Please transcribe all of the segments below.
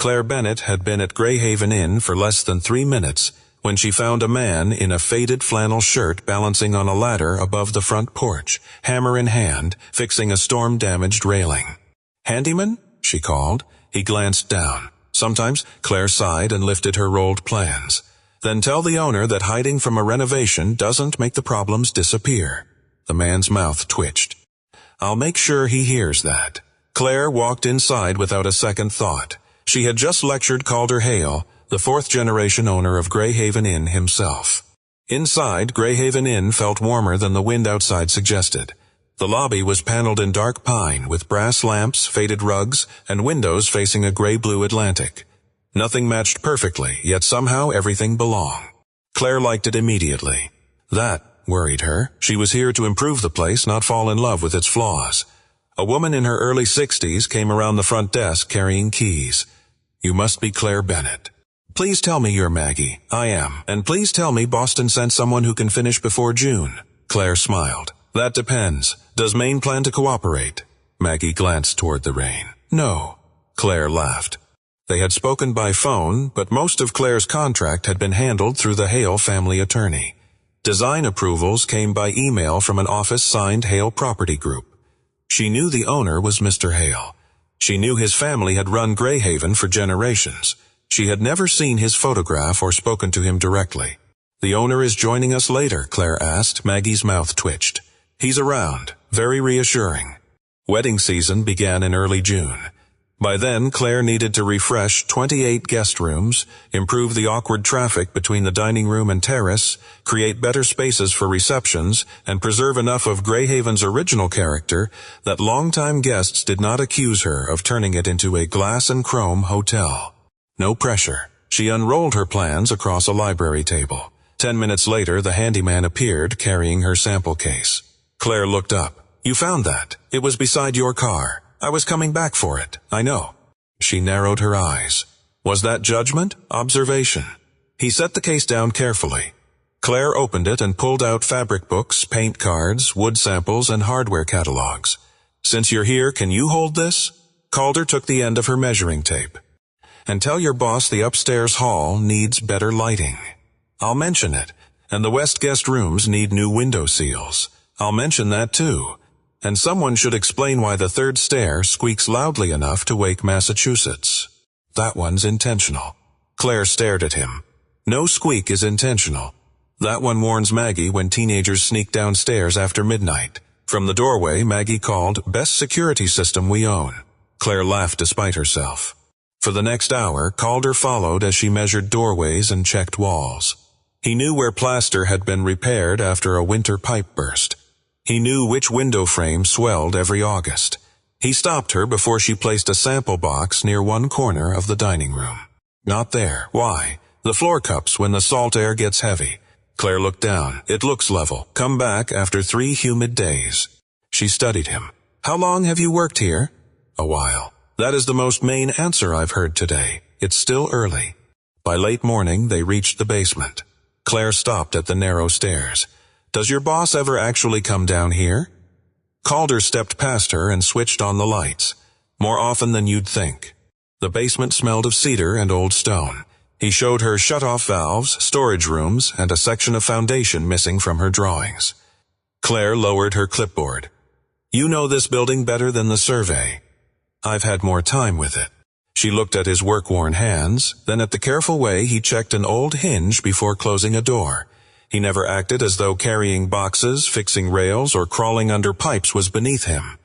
Claire Bennett had been at Greyhaven Inn for less than 3 minutes when she found a man in a faded flannel shirt balancing on a ladder above the front porch, hammer in hand, fixing a storm-damaged railing. "Handyman?" she called. He glanced down. Sometimes Claire sighed and lifted her rolled plans. "Then tell the owner that hiding from a renovation doesn't make the problems disappear." The man's mouth twitched. "I'll make sure he hears that." Claire walked inside without a second thought. She had just lectured Calder Hale, the fourth-generation owner of Greyhaven Inn himself. Inside, Greyhaven Inn felt warmer than the wind outside suggested. The lobby was paneled in dark pine, with brass lamps, faded rugs, and windows facing a gray-blue Atlantic. Nothing matched perfectly, yet somehow everything belonged. Claire liked it immediately. That worried her. She was here to improve the place, not fall in love with its flaws. A woman in her early 60s came around the front desk carrying keys. "You must be Claire Bennett." "Please tell me you're Maggie." "I am. And please tell me Boston sent someone who can finish before June." Claire smiled. "That depends. Does Maine plan to cooperate?" Maggie glanced toward the rain. "No." Claire laughed. They had spoken by phone, but most of Claire's contract had been handled through the Hale family attorney. Design approvals came by email from an office signed Hale Property Group. She knew the owner was Mr. Hale. She knew his family had run Greyhaven for generations. She had never seen his photograph or spoken to him directly. "The owner is joining us later," Claire asked. Maggie's mouth twitched. "He's around." Very reassuring. Wedding season began in early June. By then, Claire needed to refresh 28 guest rooms, improve the awkward traffic between the dining room and terrace, create better spaces for receptions, and preserve enough of Greyhaven's original character that longtime guests did not accuse her of turning it into a glass and chrome hotel. No pressure. She unrolled her plans across a library table. 10 minutes later, the handyman appeared, carrying her sample case. Claire looked up. "You found that. It was beside your car. I was coming back for it. I know." She narrowed her eyes. Was that judgment? Observation? He set the case down carefully. Claire opened it and pulled out fabric books, paint cards, wood samples, and hardware catalogs. "Since you're here, can you hold this?" Calder took the end of her measuring tape. "And tell your boss the upstairs hall needs better lighting." "I'll mention it. And the west guest rooms need new window seals." "I'll mention that too. And someone should explain why the third stair squeaks loudly enough to wake Massachusetts." "That one's intentional." Claire stared at him. "No squeak is intentional. That one warns Maggie when teenagers sneak downstairs after midnight." From the doorway, Maggie called, "Best security system we own." Claire laughed despite herself. For the next hour, Calder followed as she measured doorways and checked walls. He knew where plaster had been repaired after a winter pipe burst. He knew which window frame swelled every August. He stopped her before she placed a sample box near one corner of the dining room. "Not there. Why?" "The floor cups when the salt air gets heavy." Claire looked down. "It looks level. Come back after 3 humid days." She studied him. "How long have you worked here?" "A while." "That is the most Maine answer I've heard today. It's still early." By late morning, they reached the basement. Claire stopped at the narrow stairs. "Does your boss ever actually come down here?" Calder stepped past her and switched on the lights. "More often than you'd think." The basement smelled of cedar and old stone. He showed her shut-off valves, storage rooms, and a section of foundation missing from her drawings. Claire lowered her clipboard. "You know this building better than the survey." "I've had more time with it." She looked at his work-worn hands, then at the careful way he checked an old hinge before closing a door. He never acted as though carrying boxes, fixing rails, or crawling under pipes was beneath him.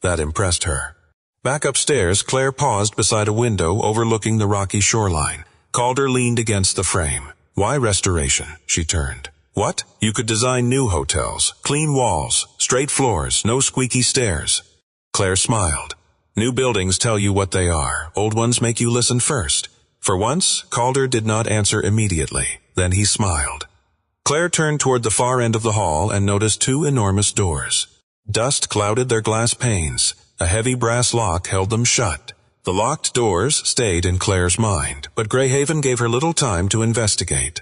That impressed her. Back upstairs, Claire paused beside a window overlooking the rocky shoreline. Calder leaned against the frame. "Why restoration?" She turned. "What? You could design new hotels. Clean walls, straight floors, no squeaky stairs." Claire smiled. "New buildings tell you what they are. Old ones make you listen first." For once, Calder did not answer immediately. Then he smiled. Claire turned toward the far end of the hall and noticed 2 enormous doors. Dust clouded their glass panes. A heavy brass lock held them shut. The locked doors stayed in Claire's mind, but Greyhaven gave her little time to investigate.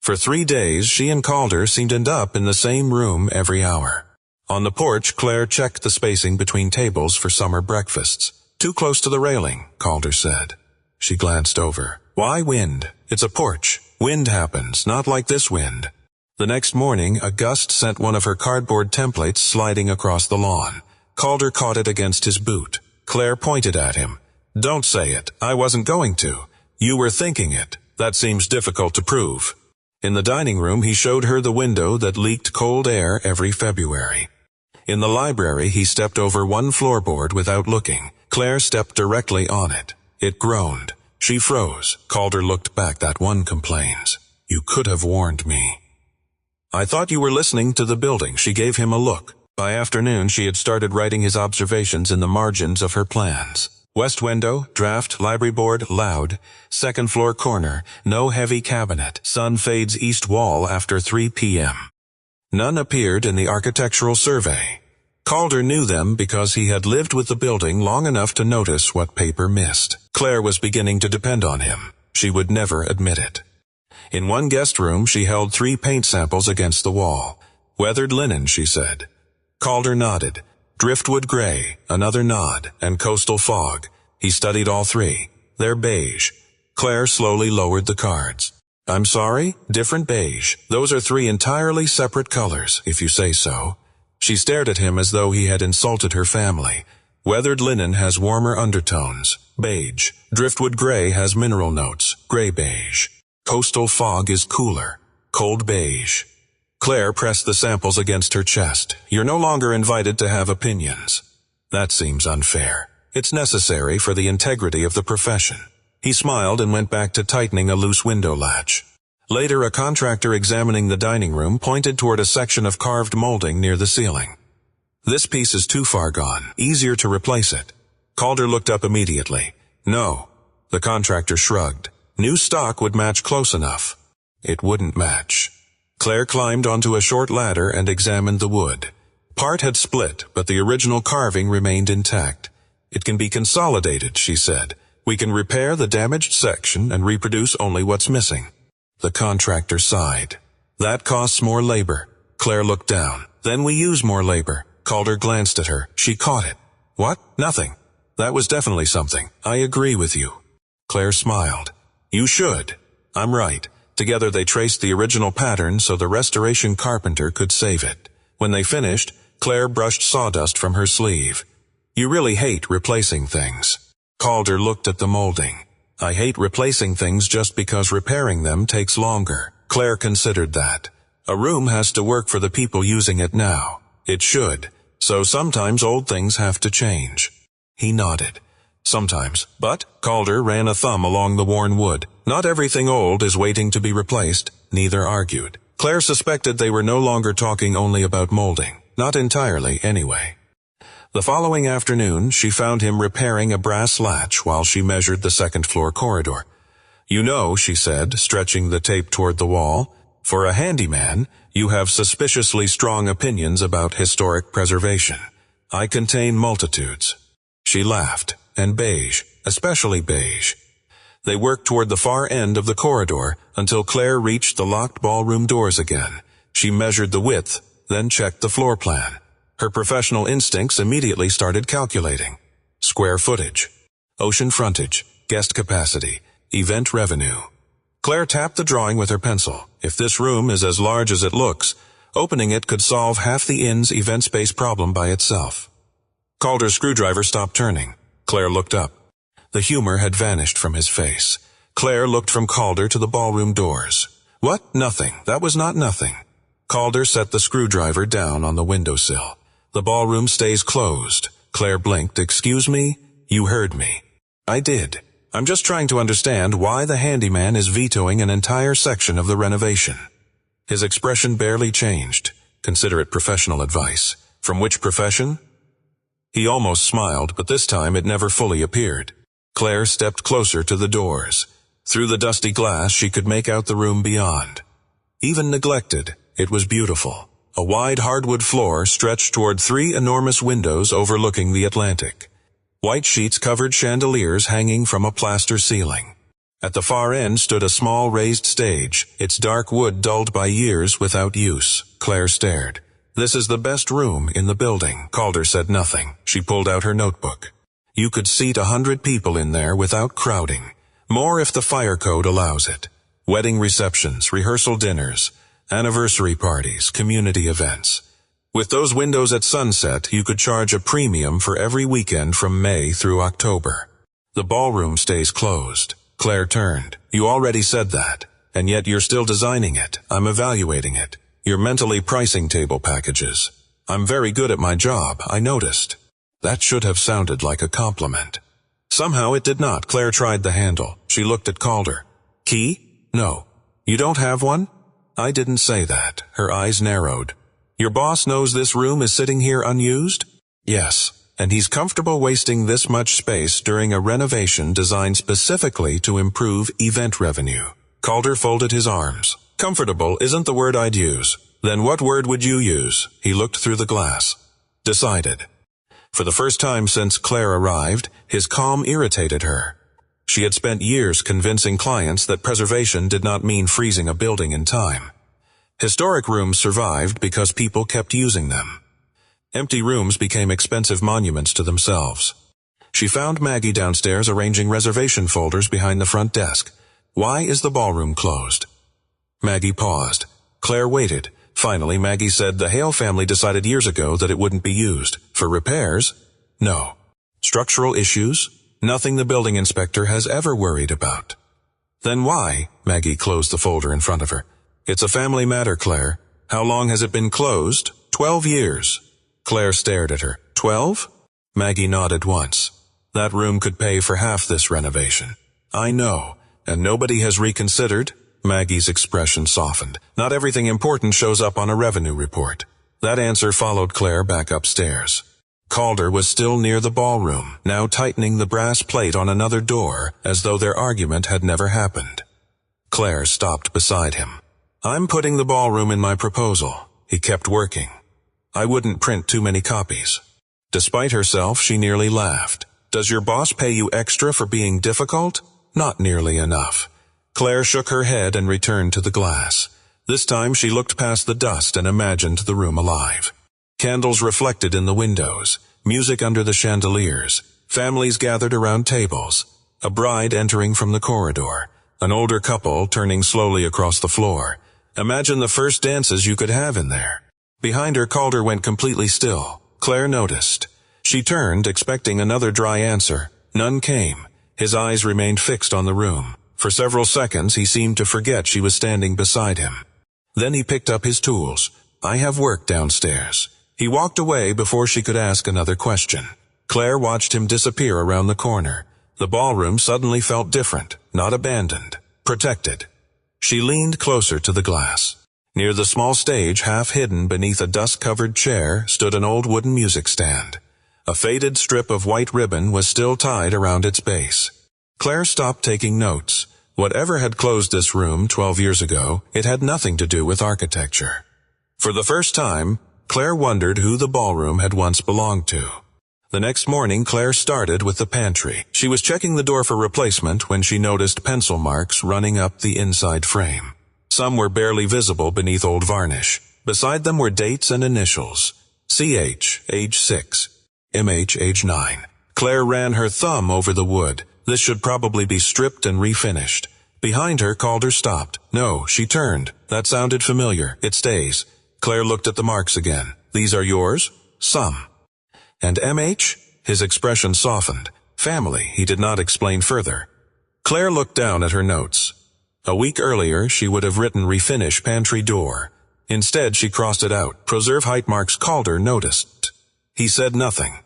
For 3 days, she and Calder seemed to end up in the same room every hour. On the porch, Claire checked the spacing between tables for summer breakfasts. "Too close to the railing," Calder said. She glanced over. Why wind? It's a porch. Wind happens, not like this wind. The next morning, a gust sent one of her cardboard templates sliding across the lawn. Calder caught it against his boot. Claire pointed at him. Don't say it. I wasn't going to. You were thinking it. That seems difficult to prove. In the dining room, he showed her the window that leaked cold air every February. In the library, he stepped over one floorboard without looking. Claire stepped directly on it. It groaned. She froze. Calder looked back. That one complains. You could have warned me. I thought you were listening to the building. She gave him a look. By afternoon, she had started writing his observations in the margins of her plans. West window, draft, library board, loud. Second floor corner, no heavy cabinet. Sun fades east wall after 3 p.m. None appeared in the architectural survey. Calder knew them because he had lived with the building long enough to notice what paper missed. Claire was beginning to depend on him. She would never admit it. In one guest room, she held 3 paint samples against the wall. Weathered linen, she said. Calder nodded. Driftwood gray, another nod, and coastal fog. He studied all 3. They're beige. Claire slowly lowered the cards. I'm sorry? Different beige. Those are 3 entirely separate colors, if you say so. She stared at him as though he had insulted her family. Weathered linen has warmer undertones. Beige. Driftwood gray has mineral notes. Gray beige. Coastal fog is cooler. Cold beige. Claire pressed the samples against her chest. You're no longer invited to have opinions. That seems unfair. It's necessary for the integrity of the profession. He smiled and went back to tightening a loose window latch. Later, a contractor examining the dining room pointed toward a section of carved molding near the ceiling. This piece is too far gone. Easier to replace it. Calder looked up immediately. No. The contractor shrugged. New stock would match close enough. It wouldn't match. Claire climbed onto a short ladder and examined the wood. Part had split, but the original carving remained intact. It can be consolidated, she said. We can repair the damaged section and reproduce only what's missing. The contractor sighed. That costs more labor. Claire looked down. Then we use more labor. Calder glanced at her. She caught it. What? Nothing. That was definitely something. I agree with you. Claire smiled. You should. I'm right. Together they traced the original pattern so the restoration carpenter could save it. When they finished, Claire brushed sawdust from her sleeve. You really hate replacing things. Calder looked at the molding. I hate replacing things just because repairing them takes longer. Claire considered that. A room has to work for the people using it now. It should. So sometimes old things have to change. He nodded. Sometimes. But Calder ran a thumb along the worn wood. Not everything old is waiting to be replaced. Neither argued. Claire suspected they were no longer talking only about molding. Not entirely, anyway. The following afternoon, she found him repairing a brass latch while she measured the second-floor corridor. You know, she said, stretching the tape toward the wall, for a handyman, you have suspiciously strong opinions about historic preservation. I contain multitudes. She laughed. And beige, especially beige. They worked toward the far end of the corridor until Claire reached the locked ballroom doors again. She measured the width, then checked the floor plan. Her professional instincts immediately started calculating. Square footage, ocean frontage, guest capacity, event revenue. Claire tapped the drawing with her pencil. If this room is as large as it looks, opening it could solve half the inn's event space problem by itself. Calder's screwdriver stopped turning. Claire looked up. The humor had vanished from his face. Claire looked from Calder to the ballroom doors. What? Nothing. That was not nothing. Calder set the screwdriver down on the windowsill. The ballroom stays closed. Claire blinked. Excuse me? You heard me. I did. I'm just trying to understand why the handyman is vetoing an entire section of the renovation. His expression barely changed. Consider it professional advice. From which profession? He almost smiled, but this time it never fully appeared. Claire stepped closer to the doors. Through the dusty glass, she could make out the room beyond. Even neglected, it was beautiful. A wide hardwood floor stretched toward 3 enormous windows overlooking the Atlantic. White sheets covered chandeliers hanging from a plaster ceiling. At the far end stood a small raised stage, its dark wood dulled by years without use. Claire stared. This is the best room in the building. Calder said nothing. She pulled out her notebook. You could seat 100 people in there without crowding. More if the fire code allows it. Wedding receptions, rehearsal dinners, anniversary parties, community events. With those windows at sunset, you could charge a premium for every weekend from May through October. The ballroom stays closed. Claire turned. You already said that, and yet you're still designing it. I'm evaluating it. You're mentally pricing table packages. I'm very good at my job, I noticed. That should have sounded like a compliment. Somehow it did not. Claire tried the handle. She looked at Calder. Key? No. You don't have one? I didn't say that. Her eyes narrowed. Your boss knows this room is sitting here unused? Yes. And he's comfortable wasting this much space during a renovation designed specifically to improve event revenue. Calder folded his arms. Comfortable isn't the word I'd use. Then what word would you use? He looked through the glass. Decided. For the first time since Claire arrived, his calm irritated her. She had spent years convincing clients that preservation did not mean freezing a building in time. Historic rooms survived because people kept using them. Empty rooms became expensive monuments to themselves. She found Maggie downstairs arranging reservation folders behind the front desk. Why is the ballroom closed? Maggie paused. Claire waited. Finally, Maggie said the Hale family decided years ago that it wouldn't be used. For repairs? No. Structural issues? Nothing the building inspector has ever worried about. Then why? Maggie closed the folder in front of her. It's a family matter, Claire. How long has it been closed? 12 years. Claire stared at her. 12? Maggie nodded once. That room could pay for half this renovation. I know. And nobody has reconsidered? Maggie's expression softened. Not everything important shows up on a revenue report. That answer followed Claire back upstairs. Calder was still near the ballroom, now tightening the brass plate on another door, as though their argument had never happened. Claire stopped beside him. I'm putting the ballroom in my proposal. He kept working. I wouldn't print too many copies. Despite herself, she nearly laughed. Does your boss pay you extra for being difficult? Not nearly enough. Claire shook her head and returned to the glass. This time she looked past the dust and imagined the room alive. Candles reflected in the windows, music under the chandeliers, families gathered around tables, a bride entering from the corridor, an older couple turning slowly across the floor. Imagine the first dances you could have in there. Behind her, Calder went completely still. Claire noticed. She turned, expecting another dry answer. None came. His eyes remained fixed on the room. For several seconds, he seemed to forget she was standing beside him. Then he picked up his tools. I have work downstairs. He walked away before she could ask another question. Claire watched him disappear around the corner. The ballroom suddenly felt different, not abandoned, protected. She leaned closer to the glass. Near the small stage, half hidden beneath a dust-covered chair, stood an old wooden music stand. A faded strip of white ribbon was still tied around its base. Claire stopped taking notes. Whatever had closed this room 12 years ago, it had nothing to do with architecture. For the first time, Claire wondered who the ballroom had once belonged to. The next morning, Claire started with the pantry. She was checking the door for replacement when she noticed pencil marks running up the inside frame. Some were barely visible beneath old varnish. Beside them were dates and initials. CH, age 6. MH, age 9. Claire ran her thumb over the wood. This should probably be stripped and refinished. Behind her, Calder stopped. No, she turned. That sounded familiar. It stays. Claire looked at the marks again. These are yours? Some. And MH? His expression softened. Family, he did not explain further. Claire looked down at her notes. A week earlier, she would have written refinish pantry door. Instead, she crossed it out. Preserve height marks. Calder noticed. He said nothing.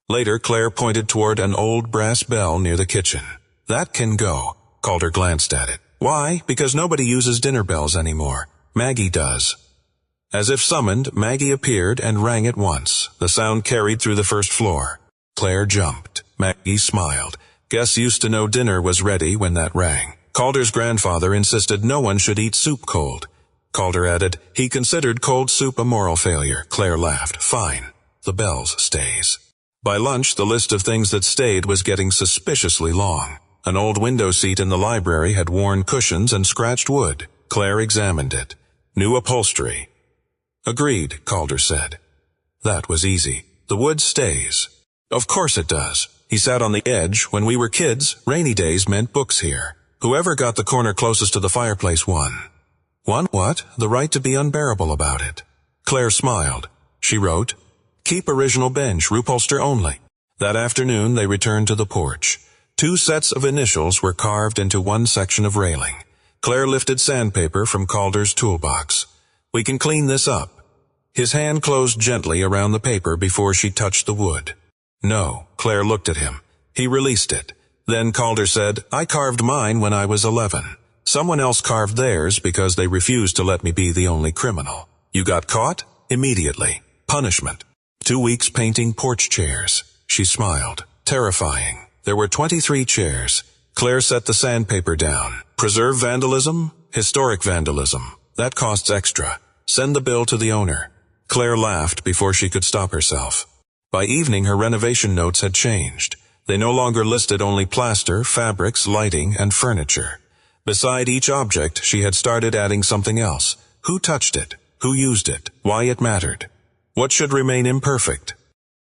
Later, Claire pointed toward an old brass bell near the kitchen. That can go. Calder glanced at it. Why? Because nobody uses dinner bells anymore. Maggie does. As if summoned, Maggie appeared and rang it once. The sound carried through the first floor. Claire jumped. Maggie smiled. Guess used to know dinner was ready when that rang. Calder's grandfather insisted no one should eat soup cold. Calder added, he considered cold soup a moral failure. Claire laughed. Fine. The bells stays. By lunch, the list of things that stayed was getting suspiciously long. An old window seat in the library had worn cushions and scratched wood. Claire examined it. New upholstery. Agreed, Calder said. That was easy. The wood stays. Of course it does. He sat on the edge. When we were kids, rainy days meant books here. Whoever got the corner closest to the fireplace won. Won what? The right to be unbearable about it. Claire smiled. She wrote, "Keep original bench, upholster only." That afternoon they returned to the porch. 2 sets of initials were carved into one section of railing. Claire lifted sandpaper from Calder's toolbox. "We can clean this up." His hand closed gently around the paper before she touched the wood. "No." Claire looked at him. He released it. Then Calder said, "I carved mine when I was 11. Someone else carved theirs because they refused to let me be the only criminal. You got caught? Immediately. Punishment. 2 weeks painting porch chairs." She smiled. Terrifying. There were 23 chairs. Claire set the sandpaper down. "Preserve vandalism? Historic vandalism. That costs extra. Send the bill to the owner." Claire laughed before she could stop herself. By evening her renovation notes had changed. They no longer listed only plaster, fabrics, lighting, and furniture. Beside each object she had started adding something else. Who touched it? Who used it? Why it mattered? What should remain imperfect?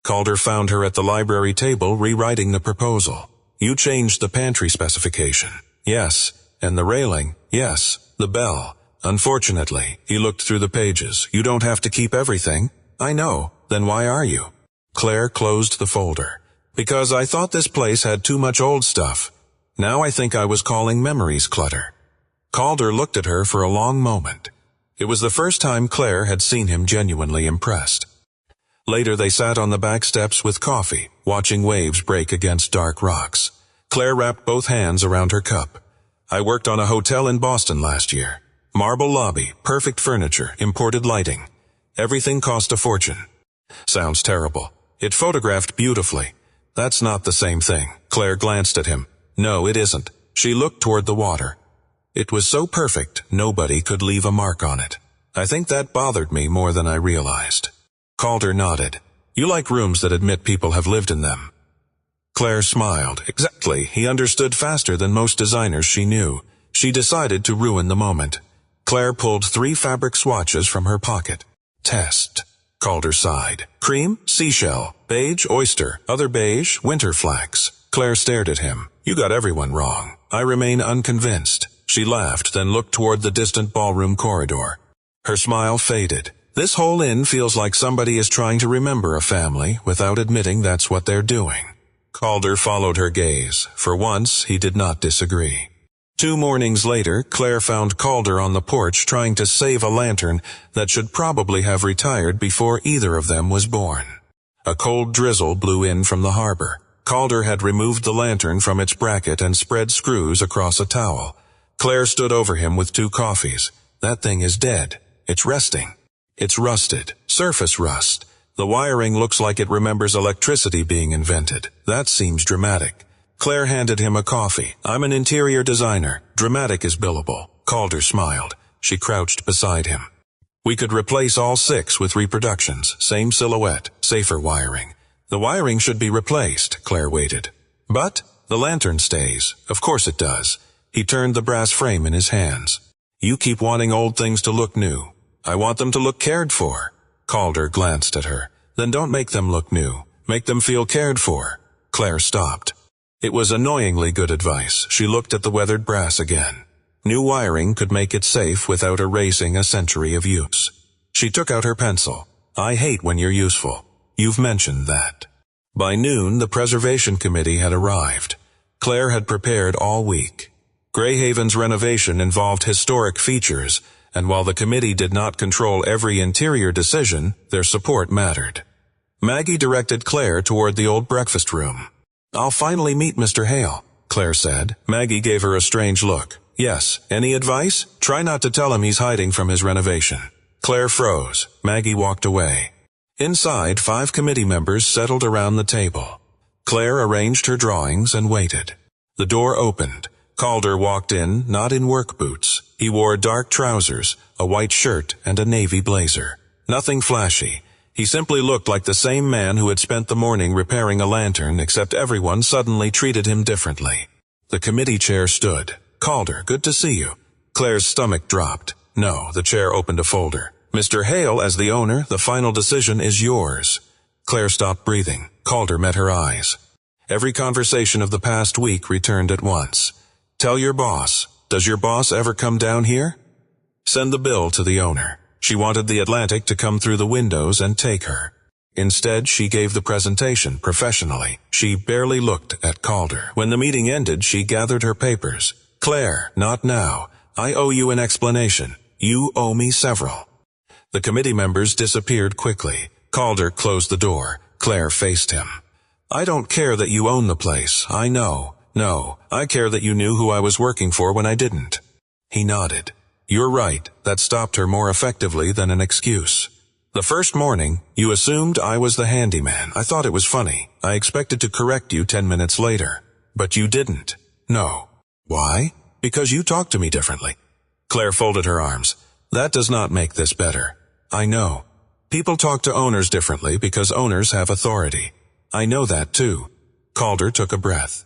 Calder found her at the library table rewriting the proposal. "You changed the pantry specification." "Yes." "And the railing?" "Yes." "The bell?" "Unfortunately." He looked through the pages. "You don't have to keep everything." "I know." "Then why are you?" Claire closed the folder. "Because I thought this place had too much old stuff. Now I think I was calling memories clutter." Calder looked at her for a long moment. It was the first time Claire had seen him genuinely impressed. Later they sat on the back steps with coffee, watching waves break against dark rocks. Claire wrapped both hands around her cup. "I worked on a hotel in Boston last year. Marble lobby, perfect furniture, imported lighting. Everything cost a fortune." "Sounds terrible." "It photographed beautifully." "That's not the same thing." Claire glanced at him. "No, it isn't." She looked toward the water. "It was so perfect, nobody could leave a mark on it. I think that bothered me more than I realized." Calder nodded. "You like rooms that admit people have lived in them." Claire smiled. Exactly. He understood faster than most designers she knew. She decided to ruin the moment. Claire pulled 3 fabric swatches from her pocket. "Test." Calder sighed. "Cream, seashell, beige, oyster, other beige, winter flax." Claire stared at him. "You got everyone wrong. I remain unconvinced." She laughed, then looked toward the distant ballroom corridor. Her smile faded. "This whole inn feels like somebody is trying to remember a family without admitting that's what they're doing." Calder followed her gaze. For once, he did not disagree. 2 mornings later, Claire found Calder on the porch trying to save a lantern that should probably have retired before either of them was born. A cold drizzle blew in from the harbor. Calder had removed the lantern from its bracket and spread screws across a towel. Claire stood over him with 2 coffees. "That thing is dead. It's resting." "It's rusted. Surface rust. The wiring looks like it remembers electricity being invented. That seems dramatic." Claire handed him a coffee. "I'm an interior designer. Dramatic is billable." Calder smiled. She crouched beside him. "We could replace all 6 with reproductions. Same silhouette. Safer wiring." "The wiring should be replaced." Claire waited. "But the lantern stays." "Of course it does." He turned the brass frame in his hands. "You keep wanting old things to look new. I want them to look cared for." Calder glanced at her. "Then don't make them look new. Make them feel cared for." Claire stopped. It was annoyingly good advice. She looked at the weathered brass again. New wiring could make it safe without erasing a century of use. She took out her pencil. "I hate when you're useful. You've mentioned that." By noon, the preservation committee had arrived. Claire had prepared all week. Greyhaven's renovation involved historic features, and while the committee did not control every interior decision, their support mattered. Maggie directed Claire toward the old breakfast room. "I'll finally meet Mr. Hale," Claire said. Maggie gave her a strange look. "Yes. Any advice? Try not to tell him he's hiding from his renovation." Claire froze. Maggie walked away. Inside, 5 committee members settled around the table. Claire arranged her drawings and waited. The door opened. Calder walked in, not in work boots. He wore dark trousers, a white shirt, and a navy blazer. Nothing flashy. He simply looked like the same man who had spent the morning repairing a lantern, except everyone suddenly treated him differently. The committee chair stood. "Calder, good to see you." Claire's stomach dropped. "No," the chair opened a folder. "Mr. Hale, as the owner, the final decision is yours." Claire stopped breathing. Calder met her eyes. Every conversation of the past week returned at once. Tell your boss. Does your boss ever come down here? Send the bill to the owner. She wanted the Atlantic to come through the windows and take her. Instead, she gave the presentation professionally. She barely looked at Calder. When the meeting ended, she gathered her papers. Claire, not now. I owe you an explanation. You owe me several. The committee members disappeared quickly. Calder closed the door. Claire faced him. I don't care that you own the place. I know. No, I care that you knew who I was working for when I didn't. He nodded. You're right. That stopped her more effectively than an excuse. The first morning, you assumed I was the handyman. I thought it was funny. I expected to correct you 10 minutes later. But you didn't. No. Why? Because you talked to me differently. Claire folded her arms. That does not make this better. I know. People talk to owners differently because owners have authority. I know that too. Calder took a breath.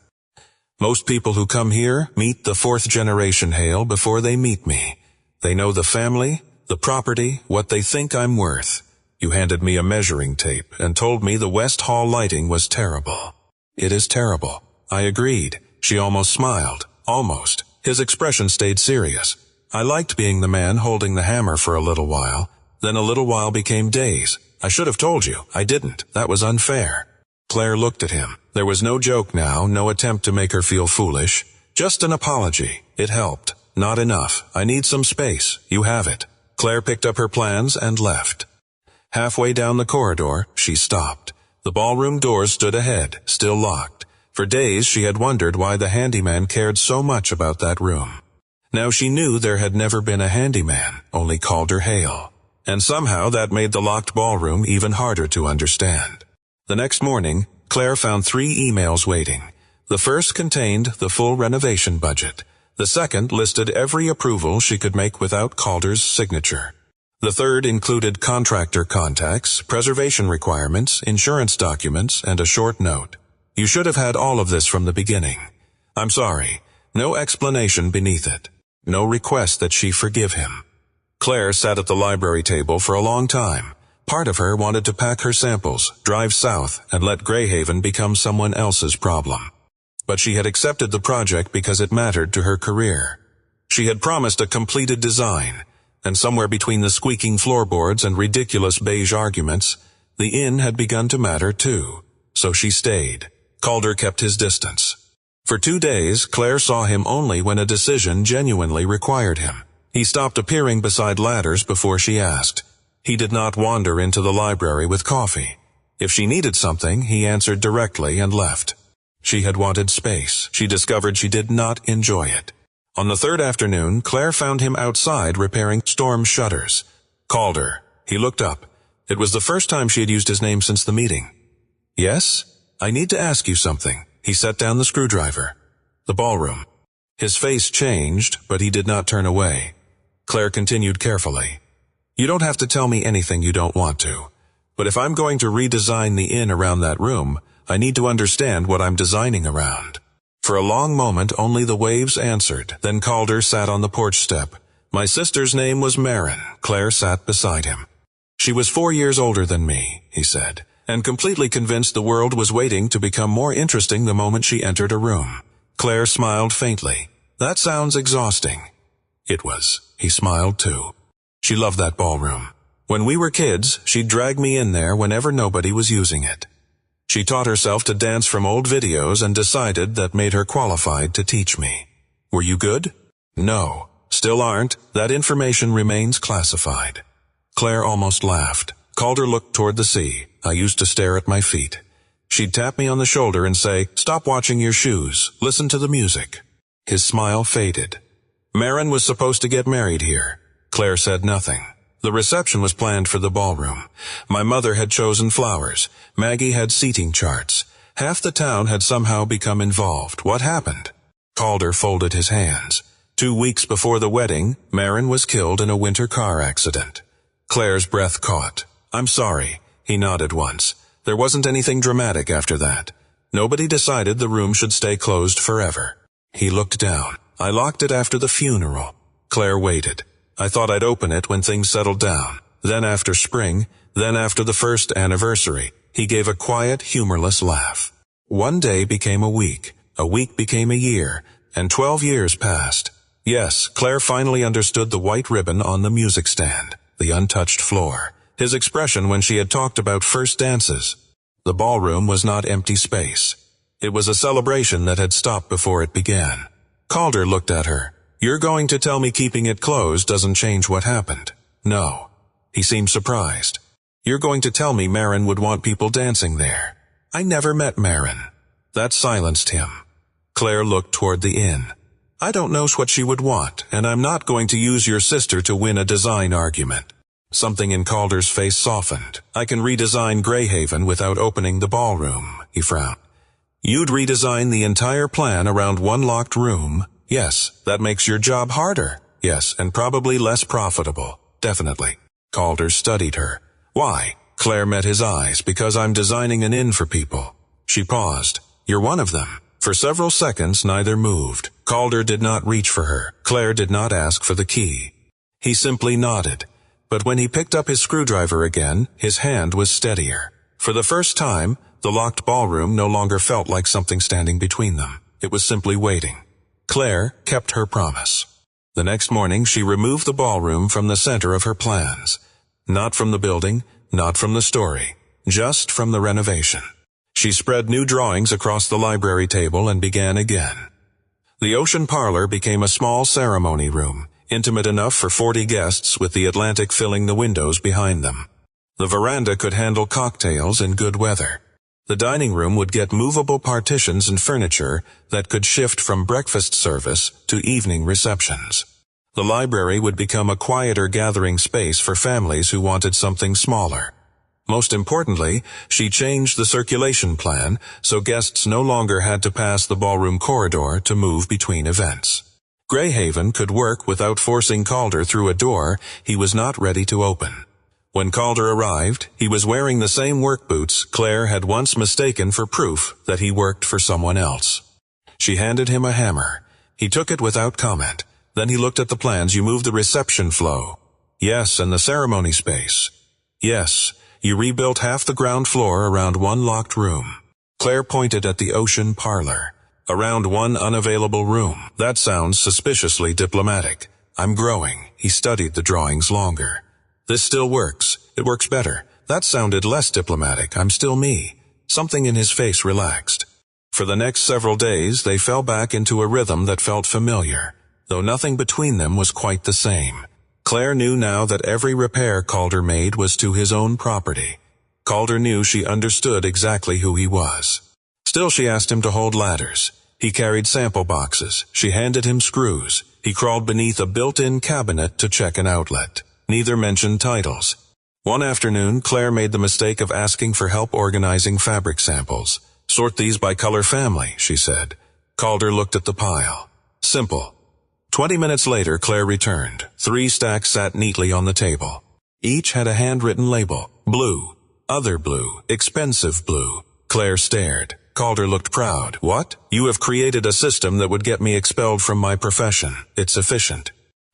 Most people who come here meet the fourth generation Hale before they meet me. They know the family, the property, what they think I'm worth. You handed me a measuring tape and told me the West Hall lighting was terrible. It is terrible. I agreed. She almost smiled. Almost. His expression stayed serious. I liked being the man holding the hammer for a little while. Then a little while became days. I should have told you. I didn't. That was unfair. Claire looked at him. There was no joke now, no attempt to make her feel foolish. Just an apology. It helped. Not enough. I need some space. You have it. Claire picked up her plans and left. Halfway down the corridor, she stopped. The ballroom doors stood ahead, still locked. For days she had wondered why the handyman cared so much about that room. Now she knew there had never been a handyman, only Calder Hale. And somehow that made the locked ballroom even harder to understand. The next morning, Claire found 3 emails waiting. The first contained the full renovation budget. The second listed every approval she could make without Calder's signature. The third included contractor contacts, preservation requirements, insurance documents, and a short note. You should have had all of this from the beginning. I'm sorry. No explanation beneath it. No request that she forgive him. Claire sat at the library table for a long time. Part of her wanted to pack her samples, drive south, and let Greyhaven become someone else's problem. But she had accepted the project because it mattered to her career. She had promised a completed design, and somewhere between the squeaking floorboards and ridiculous beige arguments, the inn had begun to matter too. So she stayed. Calder kept his distance. For 2 days, Claire saw him only when a decision genuinely required him. He stopped appearing beside ladders before she asked. He did not wander into the library with coffee. If she needed something, he answered directly and left. She had wanted space. She discovered she did not enjoy it. On the third afternoon, Claire found him outside repairing storm shutters. Calder. He looked up. It was the first time she had used his name since the meeting. Yes? I need to ask you something. He set down the screwdriver. The ballroom. His face changed, but he did not turn away. Claire continued carefully. You don't have to tell me anything you don't want to. But if I'm going to redesign the inn around that room, I need to understand what I'm designing around. For a long moment, only the waves answered. Then Calder sat on the porch step. My sister's name was Marin. Claire sat beside him. She was 4 years older than me, he said, and completely convinced the world was waiting to become more interesting the moment she entered a room. Claire smiled faintly. That sounds exhausting. It was. He smiled too. She loved that ballroom. When we were kids, she'd drag me in there whenever nobody was using it. She taught herself to dance from old videos and decided that made her qualified to teach me. Were you good? No. Still aren't. That information remains classified. Claire almost laughed. Calder looked toward the sea. I used to stare at my feet. She'd tap me on the shoulder and say, Stop watching your shoes. Listen to the music. His smile faded. Marin was supposed to get married here. Claire said nothing. The reception was planned for the ballroom. My mother had chosen flowers. Maggie had seating charts. Half the town had somehow become involved. What happened? Calder folded his hands. 2 weeks before the wedding, Marin was killed in a winter car accident. Claire's breath caught. I'm sorry. He nodded once. There wasn't anything dramatic after that. Nobody decided the room should stay closed forever. He looked down. I locked it after the funeral. Claire waited. I thought I'd open it when things settled down. Then after spring, then after the first anniversary. He gave a quiet, humorless laugh. One day became a week became a year, and 12 years passed. Yes, Claire finally understood the white ribbon on the music stand, the untouched floor, his expression when she had talked about first dances. The ballroom was not empty space. It was a celebration that had stopped before it began. Calder looked at her. "You're going to tell me keeping it closed doesn't change what happened?" "No." He seemed surprised. "You're going to tell me Marin would want people dancing there?" "I never met Marin." That silenced him. Claire looked toward the inn. "I don't know what she would want, and I'm not going to use your sister to win a design argument." Something in Calder's face softened. "I can redesign Greyhaven without opening the ballroom," he frowned. "You'd redesign the entire plan around one locked room?" "Yes, that makes your job harder." "Yes, and probably less profitable." "Definitely." Calder studied her. "Why?" Claire met his eyes. "Because I'm designing an inn for people." She paused. "You're one of them." For several seconds neither moved. Calder did not reach for her. Claire did not ask for the key. He simply nodded. But when he picked up his screwdriver again, his hand was steadier. For the first time, the locked ballroom no longer felt like something standing between them. It was simply waiting. Claire kept her promise. The next morning she removed the ballroom from the center of her plans. Not from the building, not from the story, just from the renovation. She spread new drawings across the library table and began again. The ocean parlor became a small ceremony room, intimate enough for 40 guests with the Atlantic filling the windows behind them. The veranda could handle cocktails in good weather. The dining room would get movable partitions and furniture that could shift from breakfast service to evening receptions. The library would become a quieter gathering space for families who wanted something smaller. Most importantly, she changed the circulation plan so guests no longer had to pass the ballroom corridor to move between events. Greyhaven could work without forcing Calder through a door he was not ready to open. When Calder arrived, he was wearing the same work boots Claire had once mistaken for proof that he worked for someone else. She handed him a hammer. He took it without comment. Then he looked at the plans. "You moved the reception flow." "Yes, and the ceremony space." "Yes. You rebuilt half the ground floor around one locked room." Claire pointed at the ocean parlor. "Around one unavailable room. That sounds suspiciously diplomatic." "I'm growing." He studied the drawings longer. "This still works. It works better." "That sounded less diplomatic. I'm still me." Something in his face relaxed. For the next several days they fell back into a rhythm that felt familiar, though nothing between them was quite the same. Claire knew now that every repair Calder made was to his own property. Calder knew she understood exactly who he was. Still she asked him to hold ladders. He carried sample boxes. She handed him screws. He crawled beneath a built-in cabinet to check an outlet. Neither mentioned titles. One afternoon, Claire made the mistake of asking for help organizing fabric samples. "Sort these by color family," she said. Calder looked at the pile. "Simple." 20 minutes later, Claire returned. 3 stacks sat neatly on the table. Each had a handwritten label. Blue. Other blue. Expensive blue. Claire stared. Calder looked proud. "What? You have created a system that would get me expelled from my profession. It's efficient."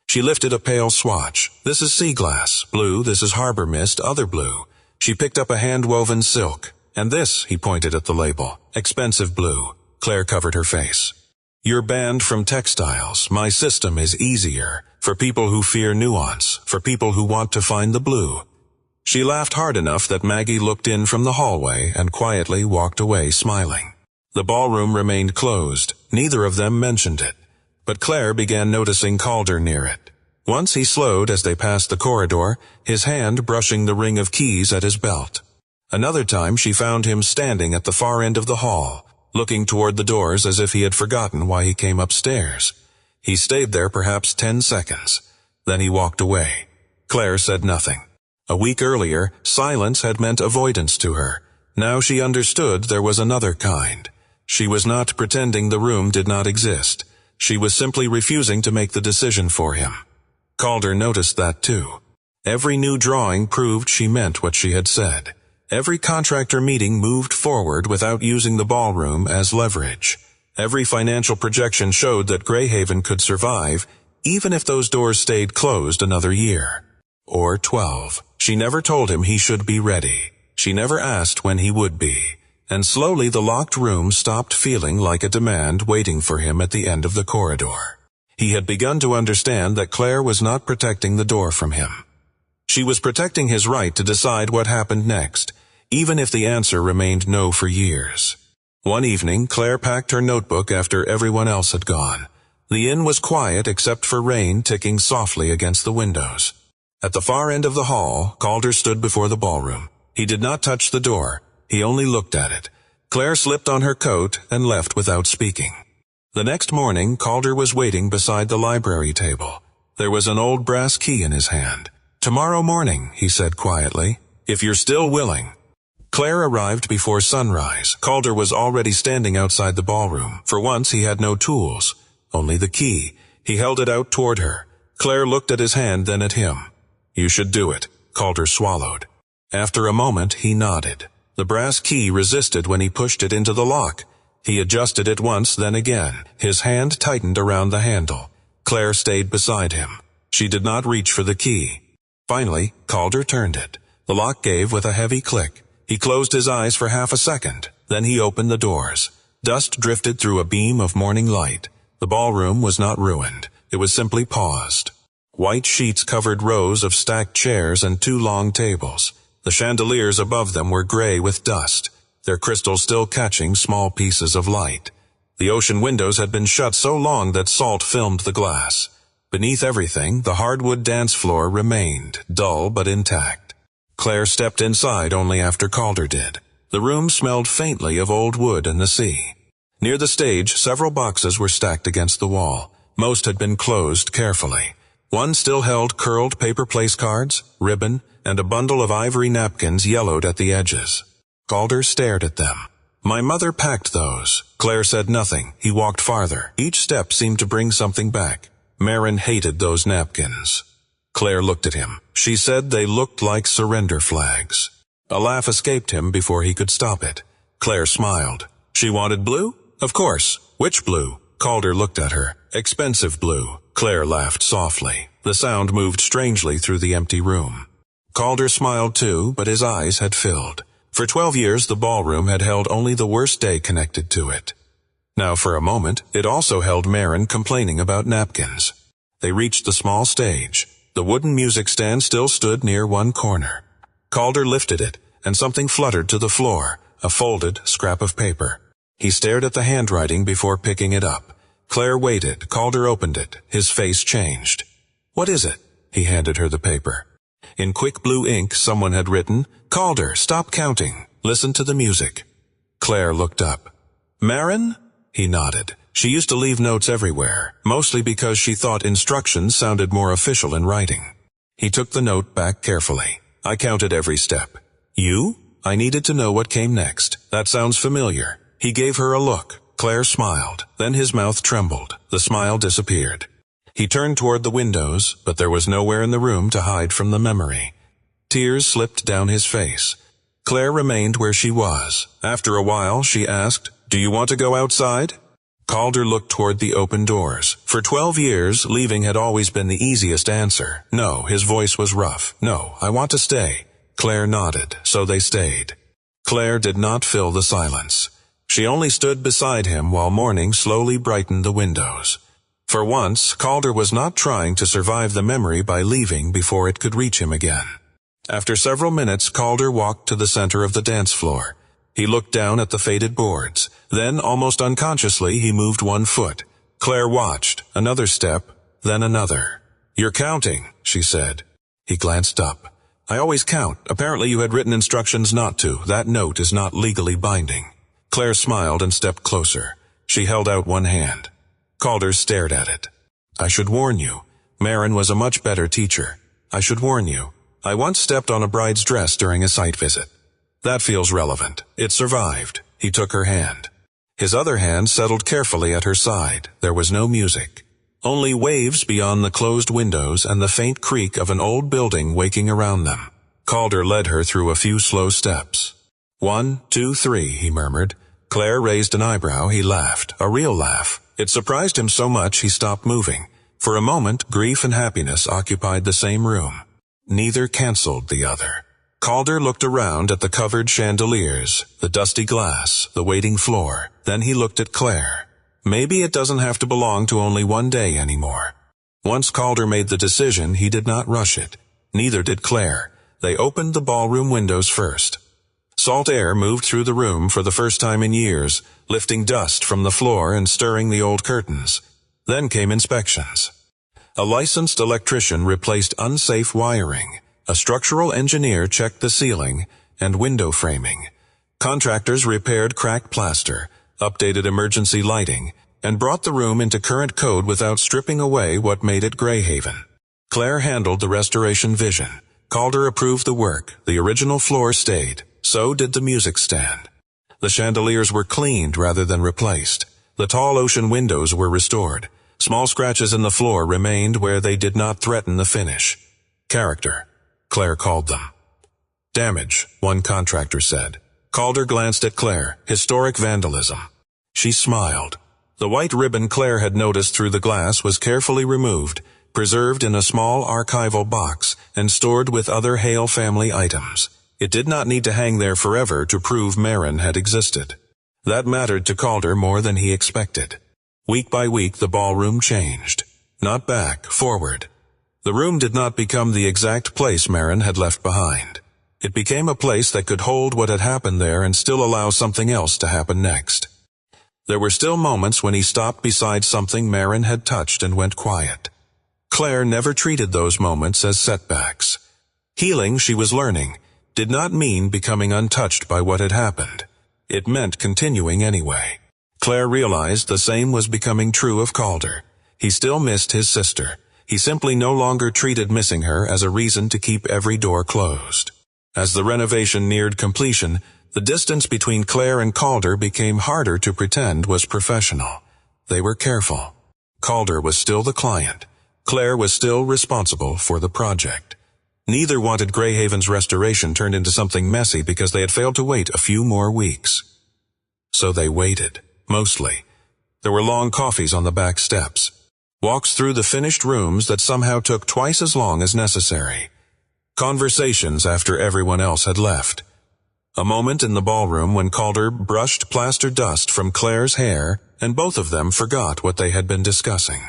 She lifted a pale swatch. "This is sea glass. Blue. This is harbor mist. Other blue." She picked up a hand-woven silk. "And this," he pointed at the label. "Expensive blue." Claire covered her face. "You're banned from textiles. My system is easier. For people who fear nuance. For people who want to find the blue." She laughed hard enough that Maggie looked in from the hallway and quietly walked away smiling. The ballroom remained closed. Neither of them mentioned it. But Claire began noticing Calder near it. Once he slowed as they passed the corridor, his hand brushing the ring of keys at his belt. Another time she found him standing at the far end of the hall, looking toward the doors as if he had forgotten why he came upstairs. He stayed there perhaps 10 seconds. Then he walked away. Claire said nothing. A week earlier, silence had meant avoidance to her. Now she understood there was another kind. She was not pretending the room did not exist. She was simply refusing to make the decision for him. Calder noticed that too. Every new drawing proved she meant what she had said. Every contractor meeting moved forward without using the ballroom as leverage. Every financial projection showed that Greyhaven could survive, even if those doors stayed closed another year. Or 12. She never told him he should be ready. She never asked when he would be. and slowly the locked room stopped feeling like a demand waiting for him at the end of the corridor. He had begun to understand that Claire was not protecting the door from him. She was protecting his right to decide what happened next, even if the answer remained no for years. One evening, Claire packed her notebook after everyone else had gone. The inn was quiet except for rain ticking softly against the windows. At the far end of the hall, Calder stood before the ballroom. He did not touch the door. He only looked at it. Claire slipped on her coat and left without speaking. The next morning, Calder was waiting beside the library table. There was an old brass key in his hand. "Tomorrow morning," he said quietly, "if you're still willing." Claire arrived before sunrise. Calder was already standing outside the ballroom. For once, he had no tools, only the key. He held it out toward her. Claire looked at his hand, then at him. "You should do it," Calder swallowed. After a moment, he nodded. The brass key resisted when he pushed it into the lock. He adjusted it once, then again. His hand tightened around the handle. Claire stayed beside him. She did not reach for the key. Finally, Calder turned it. The lock gave with a heavy click. He closed his eyes for half a second. Then he opened the doors. Dust drifted through a beam of morning light. The ballroom was not ruined. It was simply paused. White sheets covered rows of stacked chairs and 2 long tables. The chandeliers above them were gray with dust, their crystals still catching small pieces of light. The ocean windows had been shut so long that salt filmed the glass. Beneath everything, the hardwood dance floor remained, dull but intact. Claire stepped inside only after Calder did. The room smelled faintly of old wood and the sea. Near the stage, several boxes were stacked against the wall. Most had been closed carefully. One still held curled paper place cards, ribbon, and a bundle of ivory napkins yellowed at the edges. Calder stared at them. "My mother packed those." Claire said nothing. He walked farther. Each step seemed to bring something back. Marin hated those napkins. Claire looked at him. She said they looked like surrender flags. A laugh escaped him before he could stop it. Claire smiled. "She wanted blue?" "Of course. Which blue?" Calder looked at her. "Expensive blue." Claire laughed softly. The sound moved strangely through the empty room. Calder smiled too, but his eyes had filled. For 12 years, the ballroom had held only the worst day connected to it. Now, for a moment, it also held Marin complaining about napkins. They reached the small stage. The wooden music stand still stood near one corner. Calder lifted it, and something fluttered to the floor, a folded scrap of paper. He stared at the handwriting before picking it up. Claire waited. Calder opened it. His face changed. "What is it?" He handed her the paper. In quick blue ink, someone had written, "Calder, stop counting. Listen to the music." Claire looked up. "Marin?" He nodded. She used to leave notes everywhere, mostly because she thought instructions sounded more official in writing. He took the note back carefully. "I counted every step." "You?" I needed to know what came next. "That sounds familiar." He gave her a look. Claire smiled. Then his mouth trembled. The smile disappeared. He turned toward the windows, but there was nowhere in the room to hide from the memory. Tears slipped down his face. Claire remained where she was. After a while, she asked, "Do you want to go outside?" Calder looked toward the open doors. For 12 years, leaving had always been the easiest answer. "No," his voice was rough. "No, I want to stay." Claire nodded, so they stayed. Claire did not fill the silence. She only stood beside him while morning slowly brightened the windows. For once, Calder was not trying to survive the memory by leaving before it could reach him again. After several minutes, Calder walked to the center of the dance floor. He looked down at the faded boards. Then, almost unconsciously, he moved one foot. Claire watched. Another step, then another. "You're counting," she said. He glanced up. "I always count. Apparently you had written instructions not to. That note is not legally binding." Claire smiled and stepped closer. She held out one hand. Calder stared at it. "I should warn you. Marin was a much better teacher. I should warn you. I once stepped on a bride's dress during a site visit. That feels relevant. It survived." He took her hand. His other hand settled carefully at her side. There was no music. Only waves beyond the closed windows and the faint creak of an old building waking around them. Calder led her through a few slow steps. 1, 2, 3, he murmured. Claire raised an eyebrow. He laughed. A real laugh. It surprised him so much he stopped moving. For a moment, grief and happiness occupied the same room. Neither canceled the other. Calder looked around at the covered chandeliers, the dusty glass, the waiting floor. Then he looked at Claire. Maybe it doesn't have to belong to only one day anymore. Once Calder made the decision, he did not rush it. Neither did Claire. They opened the ballroom windows first. Salt air moved through the room for the first time in years, lifting dust from the floor and stirring the old curtains. Then came inspections. A licensed electrician replaced unsafe wiring. A structural engineer checked the ceiling and window framing. Contractors repaired cracked plaster, updated emergency lighting, and brought the room into current code without stripping away what made it Greyhaven. Claire handled the restoration vision. Calder approved the work. The original floor stayed. So did the music stand. The chandeliers were cleaned rather than replaced. The tall ocean windows were restored. Small scratches in the floor remained where they did not threaten the finish. Character, Claire called them. Damage, one contractor said. Calder glanced at Claire. Historic vandalism. She smiled. The white ribbon Claire had noticed through the glass was carefully removed, preserved in a small archival box, and stored with other Hale family items. It did not need to hang there forever to prove Marin had existed. That mattered to Calder more than he expected. Week by week the ballroom changed. Not back, forward. The room did not become the exact place Marin had left behind. It became a place that could hold what had happened there and still allow something else to happen next. There were still moments when he stopped beside something Marin had touched and went quiet. Claire never treated those moments as setbacks. Healing, she was learning, did not mean becoming untouched by what had happened. It meant continuing anyway. Claire realized the same was becoming true of Calder. He still missed his sister. He simply no longer treated missing her as a reason to keep every door closed. As the renovation neared completion, the distance between Claire and Calder became harder to pretend was professional. They were careful. Calder was still the client. Claire was still responsible for the project. Neither wanted Greyhaven's restoration turned into something messy because they had failed to wait a few more weeks. So they waited, mostly. There were long coffees on the back steps. Walks through the finished rooms that somehow took twice as long as necessary. Conversations after everyone else had left. A moment in the ballroom when Calder brushed plaster dust from Claire's hair, and both of them forgot what they had been discussing.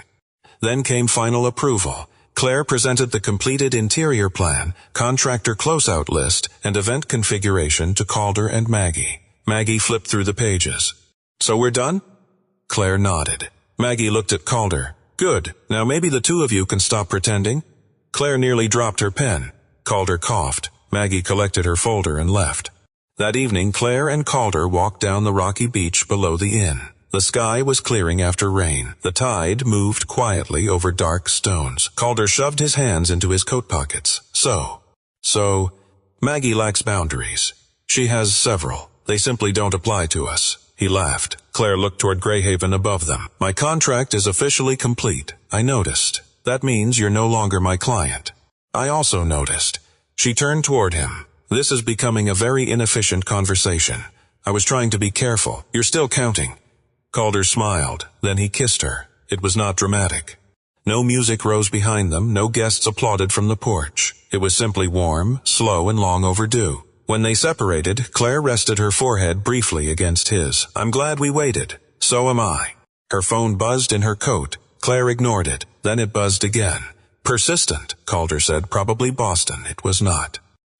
Then came final approval. Claire presented the completed interior plan, contractor closeout list, and event configuration to Calder and Maggie. Maggie flipped through the pages. "So we're done?" Claire nodded. Maggie looked at Calder. "Good. Now maybe the two of you can stop pretending." Claire nearly dropped her pen. Calder coughed. Maggie collected her folder and left. That evening, Claire and Calder walked down the rocky beach below the inn. The sky was clearing after rain. The tide moved quietly over dark stones. Calder shoved his hands into his coat pockets. So, Maggie lacks boundaries. She has several. They simply don't apply to us. He laughed. Claire looked toward Greyhaven above them. "My contract is officially complete. I noticed. That means you're no longer my client." "I also noticed." She turned toward him. "This is becoming a very inefficient conversation. I was trying to be careful. You're still counting." Calder smiled. Then he kissed her. It was not dramatic. No music rose behind them. No guests applauded from the porch. It was simply warm, slow, and long overdue. When they separated, Claire rested her forehead briefly against his. "I'm glad we waited. So am I." Her phone buzzed in her coat. Claire ignored it. Then it buzzed again. Persistent, Calder said. Probably Boston. It was not.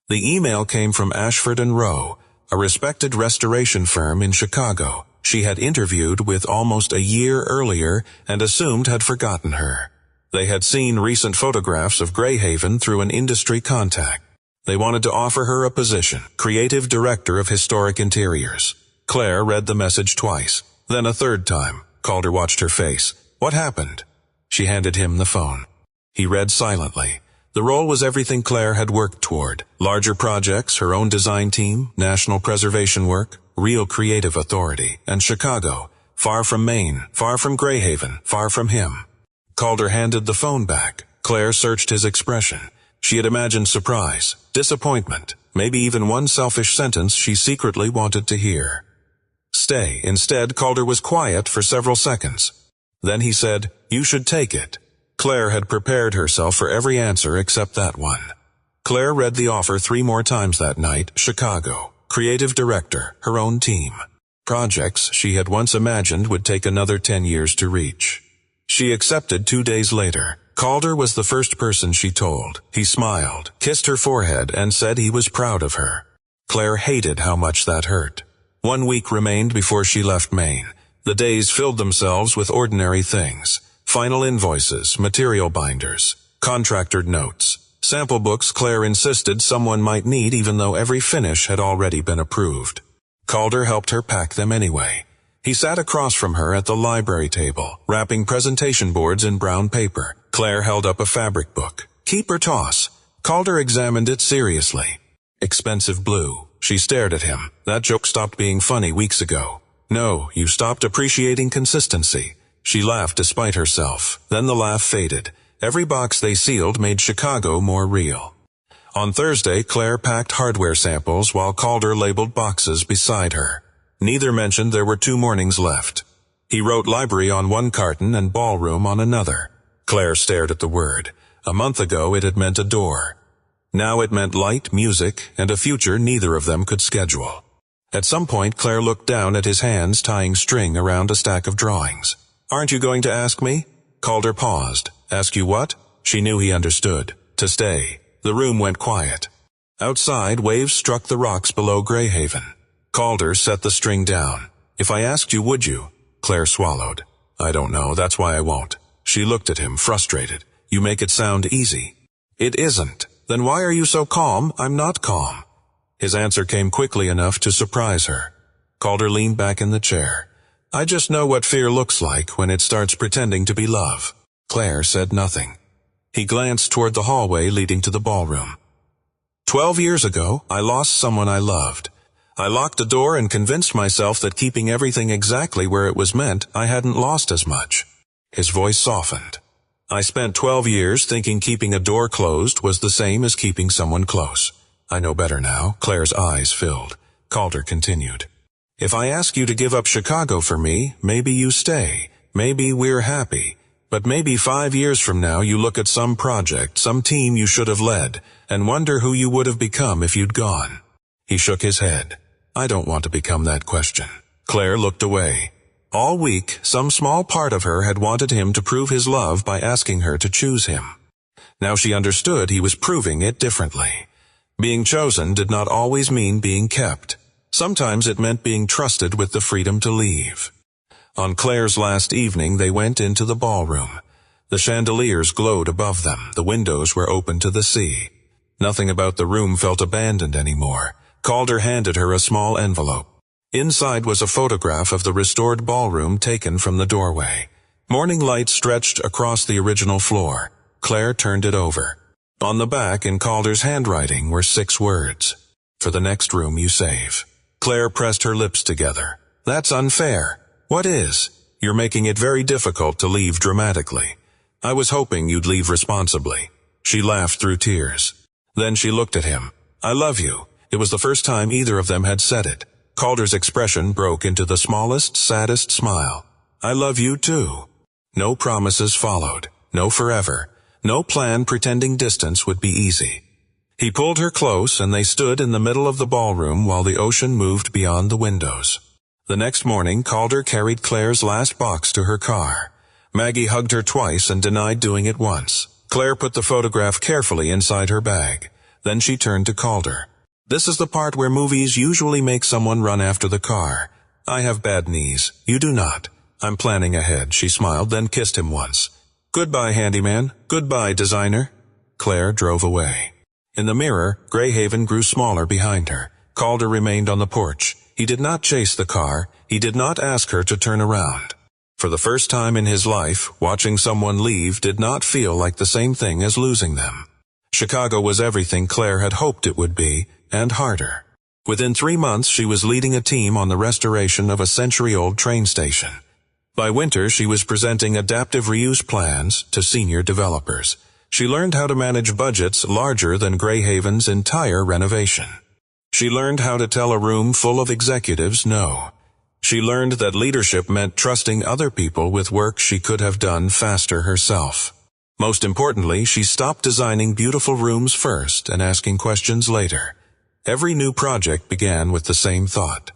The email came from Ashford & Rowe, a respected restoration firm in Chicago. She had interviewed with almost a year earlier and assumed had forgotten her. They had seen recent photographs of Greyhaven through an industry contact. They wanted to offer her a position, creative director of historic interiors. Claire read the message twice, then a third time. Calder watched her face. "What happened?" She handed him the phone. He read silently. The role was everything Claire had worked toward. Larger projects, her own design team, national preservation work, real creative authority, and Chicago, far from Maine, far from Greyhaven, far from him. Calder handed the phone back. Claire searched his expression. She had imagined surprise, disappointment, maybe even one selfish sentence she secretly wanted to hear. "Stay." Instead, Calder was quiet for several seconds. Then he said, "You should take it." Claire had prepared herself for every answer except that one. Claire read the offer 3 more times that night. Chicago. Creative director. Her own team. Projects she had once imagined would take another 10 years to reach. She accepted 2 days later. Calder was the first person she told. He smiled, kissed her forehead, and said he was proud of her. Claire hated how much that hurt. 1 week remained before she left Maine. The days filled themselves with ordinary things. Final invoices, material binders, contractor notes, sample books Claire insisted someone might need even though every finish had already been approved. Calder helped her pack them anyway. He sat across from her at the library table, wrapping presentation boards in brown paper. Claire held up a fabric book. Keep or toss? Calder examined it seriously. Expensive blue. She stared at him. That joke stopped being funny weeks ago. No, you stopped appreciating consistency. She laughed despite herself. Then the laugh faded. Every box they sealed made Chicago more real. On Thursday, Claire packed hardware samples while Calder labeled boxes beside her. Neither mentioned there were 2 mornings left. He wrote library on one carton and ballroom on another. Claire stared at the word. A month ago it had meant a door. Now it meant light, music, and a future neither of them could schedule. At some point Claire looked down at his hands tying string around a stack of drawings. Aren't you going to ask me? Calder paused. Ask you what? She knew he understood. To stay. The room went quiet. Outside, waves struck the rocks below Greyhaven. Calder set the string down. If I asked you, would you? Claire swallowed. I don't know, that's why I won't. She looked at him, frustrated. You make it sound easy. It isn't. Then why are you so calm? I'm not calm. His answer came quickly enough to surprise her. Calder leaned back in the chair. I just know what fear looks like when it starts pretending to be love. Claire said nothing. He glanced toward the hallway leading to the ballroom. 12 years ago, I lost someone I loved. I locked the door and convinced myself that keeping everything exactly where it was meant, I hadn't lost as much. His voice softened. I spent 12 years thinking keeping a door closed was the same as keeping someone close. I know better now. Claire's eyes filled. Calder continued. If I ask you to give up Chicago for me, maybe you stay. Maybe we're happy. But maybe 5 years from now you look at some project, some team you should have led, and wonder who you would have become if you'd gone. He shook his head. I don't want to become that question. Claire looked away. All week, some small part of her had wanted him to prove his love by asking her to choose him. Now she understood he was proving it differently. Being chosen did not always mean being kept. Sometimes it meant being trusted with the freedom to leave. On Claire's last evening, they went into the ballroom. The chandeliers glowed above them. The windows were open to the sea. Nothing about the room felt abandoned anymore. Calder handed her a small envelope. Inside was a photograph of the restored ballroom taken from the doorway. Morning light stretched across the original floor. Claire turned it over. On the back, in Calder's handwriting, were 6 words. For the next room you save. Claire pressed her lips together. That's unfair. What is? You're making it very difficult to leave dramatically. I was hoping you'd leave responsibly. She laughed through tears. Then she looked at him. I love you. It was the first time either of them had said it. Calder's expression broke into the smallest, saddest smile. I love you too. No promises followed. No forever. No plan pretending distance would be easy. He pulled her close and they stood in the middle of the ballroom while the ocean moved beyond the windows. The next morning, Calder carried Claire's last box to her car. Maggie hugged her twice and denied doing it once. Claire put the photograph carefully inside her bag. Then she turned to Calder. This is the part where movies usually make someone run after the car. I have bad knees. You do not. I'm planning ahead. She smiled, then kissed him once. Goodbye, Handyman. Goodbye, designer. Claire drove away. In the mirror, Greyhaven grew smaller behind her. Calder remained on the porch. He did not chase the car. He did not ask her to turn around. For the first time in his life, watching someone leave did not feel like the same thing as losing them. Chicago was everything Claire had hoped it would be, and harder. Within 3 months, she was leading a team on the restoration of a century-old train station. By winter, she was presenting adaptive reuse plans to senior developers. She learned how to manage budgets larger than Greyhaven's entire renovation. She learned how to tell a room full of executives no. She learned that leadership meant trusting other people with work she could have done faster herself. Most importantly, she stopped designing beautiful rooms first and asking questions later. Every new project began with the same thought.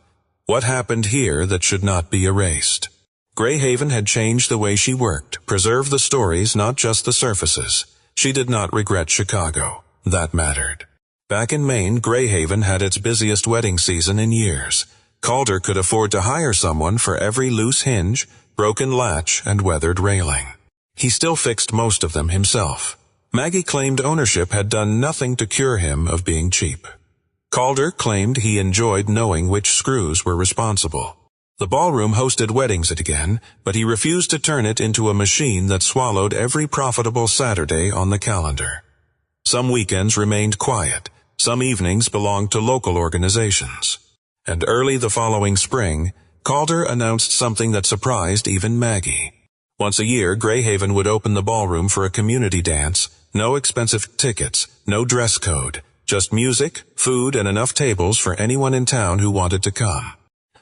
What happened here that should not be erased? Greyhaven had changed the way she worked, preserved the stories, not just the surfaces. She did not regret Chicago. That mattered. Back in Maine, Greyhaven had its busiest wedding season in years. Calder could afford to hire someone for every loose hinge, broken latch, and weathered railing. He still fixed most of them himself. Maggie claimed ownership had done nothing to cure him of being cheap. Calder claimed he enjoyed knowing which screws were responsible. The ballroom hosted weddings again, but he refused to turn it into a machine that swallowed every profitable Saturday on the calendar. Some weekends remained quiet. Some evenings belonged to local organizations. And early the following spring, Calder announced something that surprised even Maggie. Once a year, Greyhaven would open the ballroom for a community dance. No expensive tickets, no dress code, just music, food, and enough tables for anyone in town who wanted to come.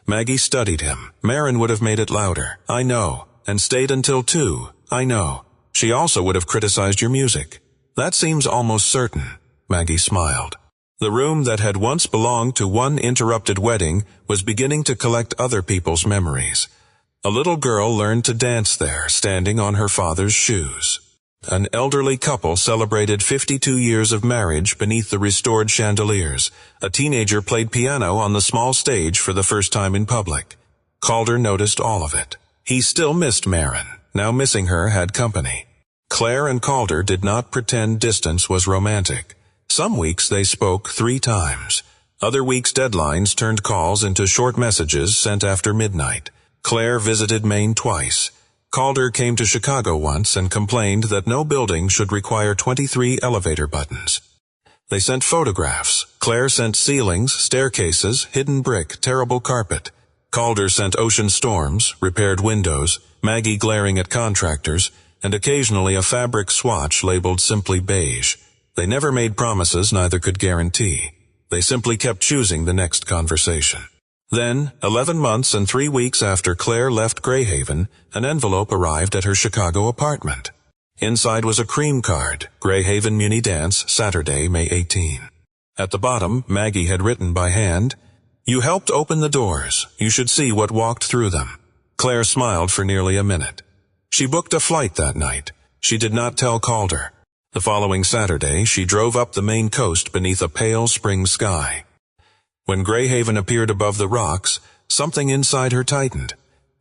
Maggie studied him. Marin would have made it louder, I know, and stayed until 2, I know. She also would have criticized your music. That seems almost certain. Maggie smiled. The room that had once belonged to one interrupted wedding was beginning to collect other people's memories. A little girl learned to dance there, standing on her father's shoes. An elderly couple celebrated 52 years of marriage beneath the restored chandeliers. A teenager played piano on the small stage for the first time in public. Calder noticed all of it. He still missed Marin. Now missing her had company. Claire and Calder did not pretend distance was romantic. Some weeks they spoke 3 times. Other weeks deadlines turned calls into short messages sent after midnight. Claire visited Maine twice. Calder came to Chicago once and complained that no building should require 23 elevator buttons. They sent photographs. Claire sent ceilings, staircases, hidden brick, terrible carpet. Calder sent ocean storms, repaired windows, Maggie glaring at contractors, and occasionally a fabric swatch labeled simply beige. They never made promises, neither could guarantee. They simply kept choosing the next conversation. Then, 11 months and 3 weeks after Claire left Greyhaven, an envelope arrived at her Chicago apartment. Inside was a cream card, Greyhaven Muni Dance, Saturday, May 18. At the bottom, Maggie had written by hand, "You helped open the doors. You should see what walked through them." Claire smiled for nearly a minute. She booked a flight that night. She did not tell Calder. The following Saturday, she drove up the Maine coast beneath a pale spring sky. When Greyhaven appeared above the rocks, something inside her tightened.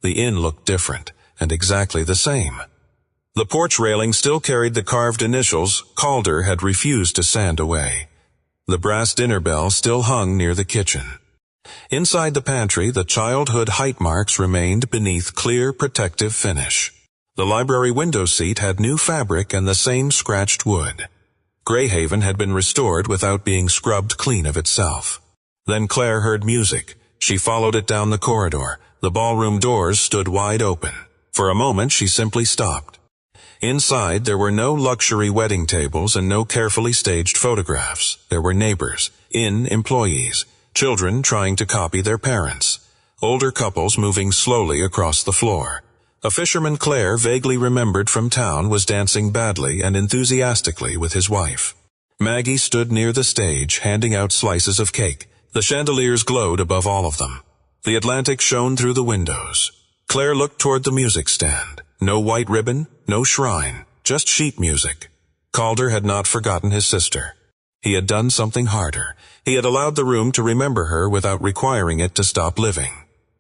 The inn looked different, and exactly the same. The porch railing still carried the carved initials Calder had refused to sand away. The brass dinner bell still hung near the kitchen. Inside the pantry, the childhood height marks remained beneath clear protective finish. The library window seat had new fabric and the same scratched wood. Greyhaven had been restored without being scrubbed clean of itself. Then Claire heard music. She followed it down the corridor. The ballroom doors stood wide open. For a moment she simply stopped. Inside there were no luxury wedding tables and no carefully staged photographs. There were neighbors, inn employees, children trying to copy their parents, older couples moving slowly across the floor. A fisherman Claire vaguely remembered from town was dancing badly and enthusiastically with his wife. Maggie stood near the stage, handing out slices of cake. The chandeliers glowed above all of them. The Atlantic shone through the windows. Claire looked toward the music stand. No white ribbon, no shrine, just sheet music. Calder had not forgotten his sister. He had done something harder. He had allowed the room to remember her without requiring it to stop living.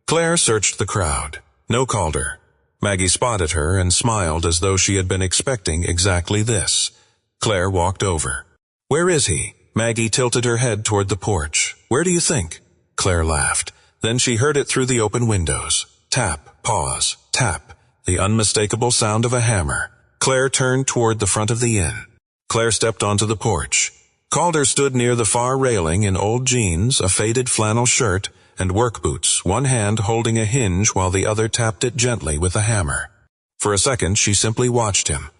Claire searched the crowd. No Calder. Maggie spotted her and smiled as though she had been expecting exactly this. Claire walked over. "Where is he?" Maggie tilted her head toward the porch. "Where do you think?" Claire laughed. Then she heard it through the open windows. Tap, pause, tap. The unmistakable sound of a hammer. Claire turned toward the front of the inn. Claire stepped onto the porch. Calder stood near the far railing in old jeans, a faded flannel shirt, and work boots, one hand holding a hinge while the other tapped it gently with a hammer. For a second she simply watched him.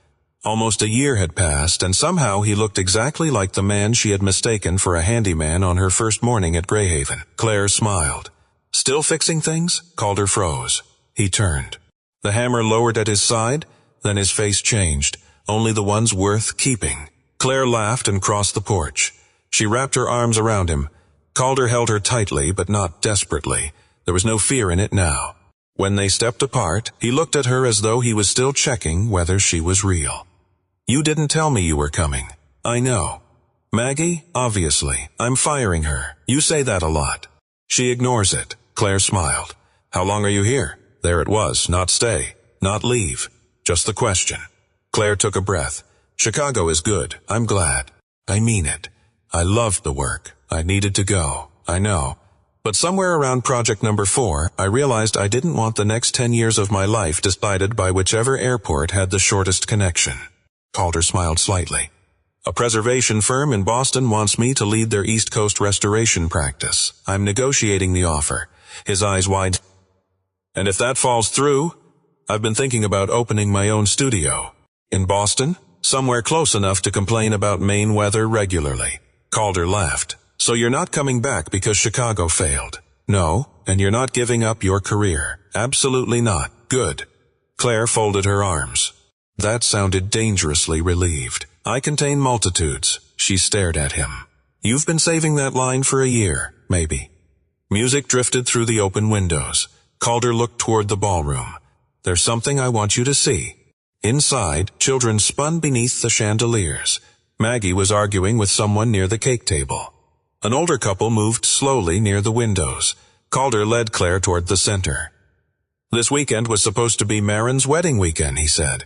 Almost a year had passed, and somehow he looked exactly like the man she had mistaken for a handyman on her first morning at Greyhaven. Claire smiled. "Still fixing things?" Calder froze. He turned. The hammer lowered at his side, then his face changed. only the ones worth keeping. Claire laughed and crossed the porch. She wrapped her arms around him. Calder held her tightly, but not desperately. There was no fear in it now. When they stepped apart, he looked at her as though he was still checking whether she was real. "You didn't tell me you were coming." "I know." "Maggie? Obviously. I'm firing her. You say that a lot." "She ignores it." Claire smiled. "How long are you here?" There it was, not stay, not leave. Just the question. Claire took a breath. "Chicago is good. I'm glad. I mean it. I loved the work. I needed to go. I know. But somewhere around project number 4, I realized I didn't want the next 10 years of my life decided by whichever airport had the shortest connection." Calder smiled slightly. "A preservation firm in Boston wants me to lead their East Coast restoration practice. I'm negotiating the offer." His eyes wide. "And if that falls through, I've been thinking about opening my own studio." "In Boston? Somewhere close enough to complain about Maine weather regularly." Calder laughed. "So you're not coming back because Chicago failed?" "No, and you're not giving up your career." "Absolutely not." "Good." Claire folded her arms. That sounded dangerously relieved. "I contain multitudes." She stared at him. "You've been saving that line for a year, maybe." Music drifted through the open windows. Calder looked toward the ballroom. "There's something I want you to see." Inside, children spun beneath the chandeliers. Maggie was arguing with someone near the cake table. An older couple moved slowly near the windows. Calder led Claire toward the center. "This weekend was supposed to be Marin's wedding weekend," he said.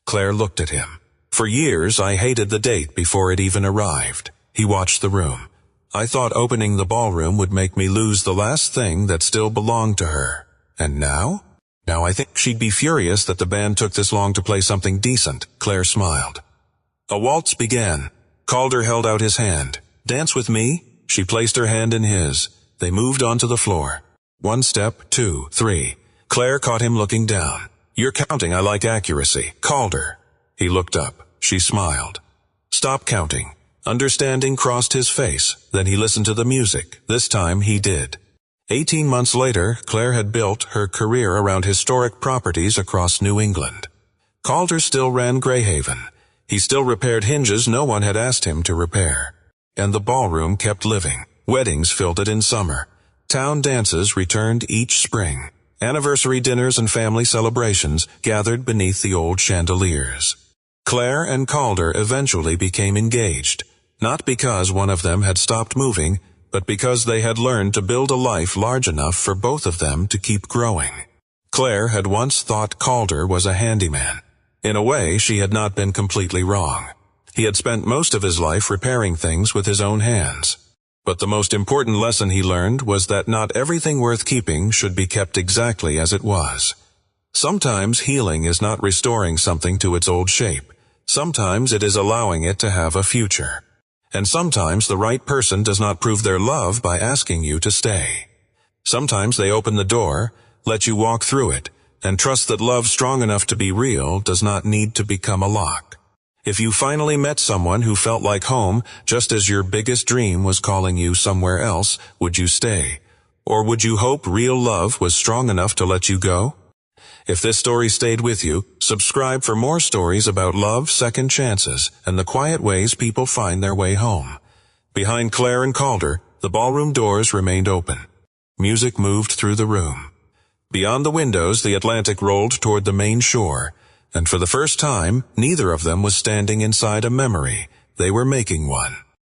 Claire looked at him. "For years, I hated the date before it even arrived." He watched the room. "I thought opening the ballroom would make me lose the last thing that still belonged to her. And now? Now I think she'd be furious that the band took this long to play something decent." Claire smiled. A waltz began. Calder held out his hand. "Dance with me?" She placed her hand in his. They moved onto the floor. 1 step, 2, 3. Claire caught him looking down. "You're counting. I like accuracy." "Calder." He looked up. She smiled. "Stop counting." Understanding crossed his face. Then he listened to the music. This time he did. 18 months later, Claire had built her career around historic properties across New England. Calder still ran Greyhaven. He still repaired hinges no one had asked him to repair. And the ballroom kept living. Weddings filled it in summer. Town dances returned each spring. Anniversary dinners and family celebrations gathered beneath the old chandeliers. Claire and Calder eventually became engaged, not because one of them had stopped moving, but because they had learned to build a life large enough for both of them to keep growing. Claire had once thought Calder was a handyman. In a way, she had not been completely wrong. He had spent most of his life repairing things with his own hands. But the most important lesson he learned was that not everything worth keeping should be kept exactly as it was. Sometimes healing is not restoring something to its old shape. Sometimes it is allowing it to have a future. And sometimes the right person does not prove their love by asking you to stay. Sometimes they open the door, let you walk through it, and trust that love strong enough to be real does not need to become a lock. If you finally met someone who felt like home, just as your biggest dream was calling you somewhere else, would you stay? Or would you hope real love was strong enough to let you go? If this story stayed with you, subscribe for more stories about love, second chances, and the quiet ways people find their way home. Behind Claire and Calder, the ballroom doors remained open. Music moved through the room. Beyond the windows, the Atlantic rolled toward the Maine shore, and for the first time, neither of them was standing inside a memory. They were making one.